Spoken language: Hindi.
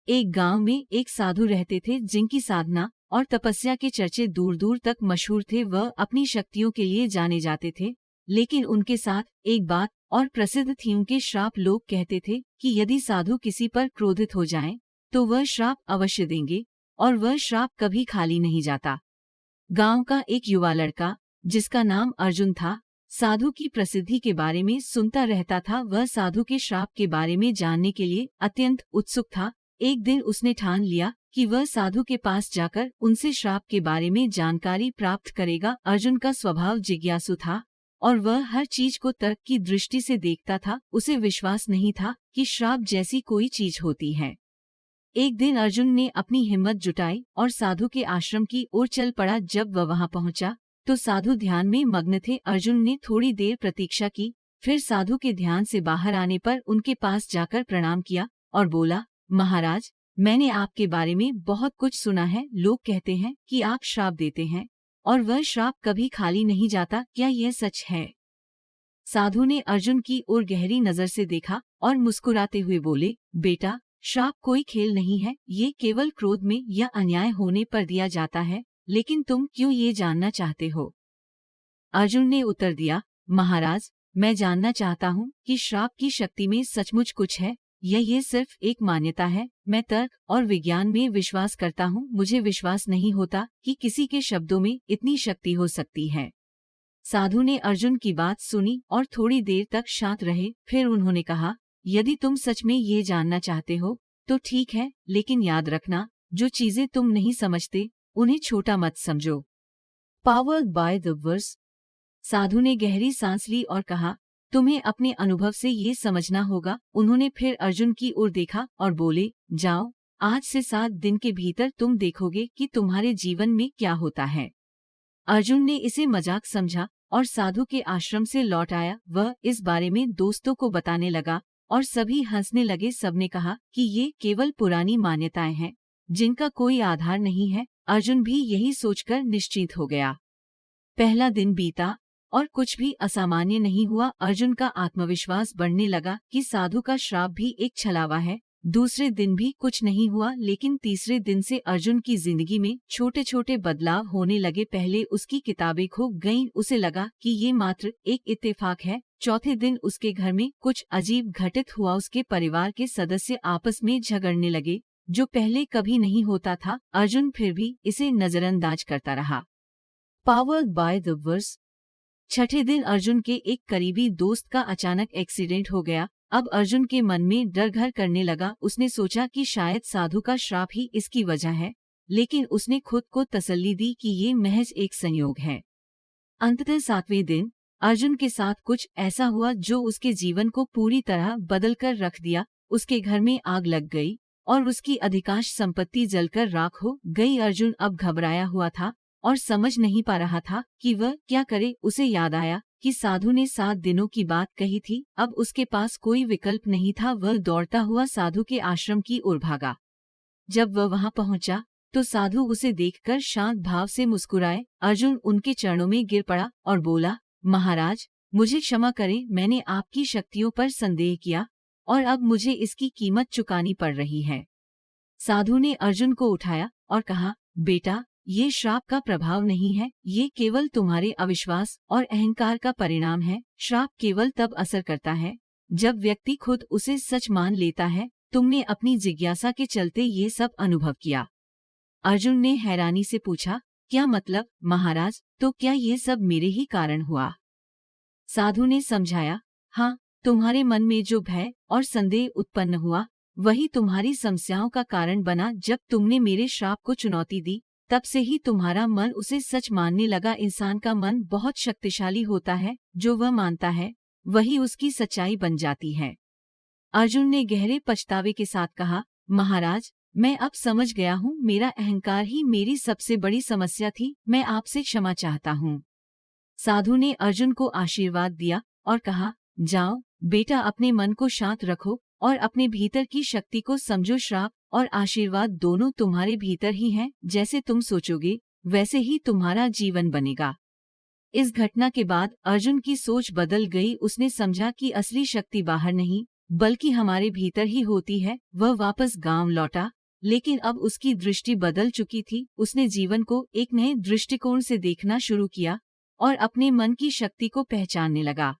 एक गांव में एक साधु रहते थे जिनकी साधना और तपस्या के चर्चे दूर दूर तक मशहूर थे। वह अपनी शक्तियों के लिए जाने जाते थे, लेकिन उनके साथ एक बात और प्रसिद्ध थी, उनके श्राप। लोग कहते थे कि यदि साधु किसी पर क्रोधित हो जाएं, तो वह श्राप अवश्य देंगे और वह श्राप कभी खाली नहीं जाता। गांव का एक युवा लड़का जिसका नाम अर्जुन था, साधु की प्रसिद्धि के बारे में सुनता रहता था। वह साधु के श्राप के बारे में जानने के लिए अत्यंत उत्सुक था। एक दिन उसने ठान लिया कि वह साधु के पास जाकर उनसे श्राप के बारे में जानकारी प्राप्त करेगा। अर्जुन का स्वभाव जिज्ञासु था और वह हर चीज को तर्क की दृष्टि से देखता था। उसे विश्वास नहीं था कि श्राप जैसी कोई चीज होती है। एक दिन अर्जुन ने अपनी हिम्मत जुटाई और साधु के आश्रम की ओर चल पड़ा। जब वह वहां पहुंचा तो साधु ध्यान में मग्न थे। अर्जुन ने थोड़ी देर प्रतीक्षा की, फिर साधु के ध्यान से बाहर आने पर उनके पास जाकर प्रणाम किया और बोला, महाराज, मैंने आपके बारे में बहुत कुछ सुना है। लोग कहते हैं कि आप श्राप देते हैं और वह श्राप कभी खाली नहीं जाता। क्या यह सच है? साधु ने अर्जुन की ओर गहरी नजर से देखा और मुस्कुराते हुए बोले, बेटा, श्राप कोई खेल नहीं है। ये केवल क्रोध में या अन्याय होने पर दिया जाता है। लेकिन तुम क्यों ये जानना चाहते हो? अर्जुन ने उत्तर दिया, महाराज, मैं जानना चाहता हूँ कि श्राप की शक्ति में सचमुच कुछ है या ये सिर्फ एक मान्यता है। मैं तर्क और विज्ञान में विश्वास करता हूँ। मुझे विश्वास नहीं होता कि किसी के शब्दों में इतनी शक्ति हो सकती है। साधु ने अर्जुन की बात सुनी और थोड़ी देर तक शांत रहे। फिर उन्होंने कहा, यदि तुम सच में ये जानना चाहते हो तो ठीक है, लेकिन याद रखना, जो चीजें तुम नहीं समझते उन्हें छोटा मत समझो। Powered by the verse. साधु ने गहरी सांस ली और कहा, तुम्हें अपने अनुभव से ये समझना होगा। उन्होंने फिर अर्जुन की ओर देखा और बोले, जाओ, आज से 7 दिन के भीतर तुम देखोगे कि तुम्हारे जीवन में क्या होता है। अर्जुन ने इसे मजाक समझा और साधु के आश्रम से लौट आया। वह इस बारे में दोस्तों को बताने लगा और सभी हंसने लगे। सबने कहा कि ये केवल पुरानी मान्यताएं हैं जिनका कोई आधार नहीं है। अर्जुन भी यही सोचकर निश्चिंत हो गया। पहला दिन बीता और कुछ भी असामान्य नहीं हुआ। अर्जुन का आत्मविश्वास बढ़ने लगा कि साधु का श्राप भी एक छलावा है। दूसरे दिन भी कुछ नहीं हुआ, लेकिन तीसरे दिन से अर्जुन की जिंदगी में छोटे छोटे बदलाव होने लगे। पहले उसकी किताबें खो गईं। उसे लगा कि ये मात्र एक इत्तेफाक है। चौथे दिन उसके घर में कुछ अजीब घटित हुआ। उसके परिवार के सदस्य आपस में झगड़ने लगे, जो पहले कभी नहीं होता था। अर्जुन फिर भी इसे नजरअंदाज करता रहा। Powered by the verse. छठे दिन अर्जुन के एक करीबी दोस्त का अचानक एक्सीडेंट हो गया। अब अर्जुन के मन में डर घर करने लगा। उसने सोचा कि शायद साधु का श्राप ही इसकी वजह है, लेकिन उसने खुद को तसल्ली दी कि ये महज एक संयोग है। अंततः 7वें दिन अर्जुन के साथ कुछ ऐसा हुआ जो उसके जीवन को पूरी तरह बदल कर रख दिया। उसके घर में आग लग गई और उसकी अधिकांश संपत्ति जलकर राख हो गई। अर्जुन अब घबराया हुआ था और समझ नहीं पा रहा था कि वह क्या करे। उसे याद आया कि साधु ने 7 दिनों की बात कही थी। अब उसके पास कोई विकल्प नहीं था। वह दौड़ता हुआ साधु के आश्रम की ओर भागा। जब वह वहां पहुंचा तो साधु उसे देखकर शांत भाव से मुस्कुराए। अर्जुन उनके चरणों में गिर पड़ा और बोला, महाराज, मुझे क्षमा करें। मैंने आपकी शक्तियों पर संदेह किया और अब मुझे इसकी कीमत चुकानी पड़ रही है। साधु ने अर्जुन को उठाया और कहा, बेटा, ये श्राप का प्रभाव नहीं है। ये केवल तुम्हारे अविश्वास और अहंकार का परिणाम है। श्राप केवल तब असर करता है जब व्यक्ति खुद उसे सच मान लेता है। तुमने अपनी जिज्ञासा के चलते ये सब अनुभव किया। अर्जुन ने हैरानी से पूछा, क्या मतलब महाराज? तो क्या ये सब मेरे ही कारण हुआ? साधु ने समझाया, हाँ, तुम्हारे मन में जो भय और संदेह उत्पन्न हुआ वही तुम्हारी समस्याओं का कारण बना। जब तुमने मेरे श्राप को चुनौती दी तब से ही तुम्हारा मन उसे सच मानने लगा। इंसान का मन बहुत शक्तिशाली होता है। जो वह मानता है वही उसकी सच्चाई बन जाती है। अर्जुन ने गहरे पछतावे के साथ कहा, महाराज, मैं अब समझ गया हूँ। मेरा अहंकार ही मेरी सबसे बड़ी समस्या थी। मैं आपसे क्षमा चाहता हूँ। साधु ने अर्जुन को आशीर्वाद दिया और कहा, जाओ बेटा, अपने मन को शांत रखो और अपने भीतर की शक्ति को समझो। श्राप और आशीर्वाद दोनों तुम्हारे भीतर ही हैं। जैसे तुम सोचोगे वैसे ही तुम्हारा जीवन बनेगा। इस घटना के बाद अर्जुन की सोच बदल गई। उसने समझा कि असली शक्ति बाहर नहीं बल्कि हमारे भीतर ही होती है। वह वापस गांव लौटा लेकिन अब उसकी दृष्टि बदल चुकी थी। उसने जीवन को एक नए दृष्टिकोण से देखना शुरू किया और अपने मन की शक्ति को पहचानने लगा।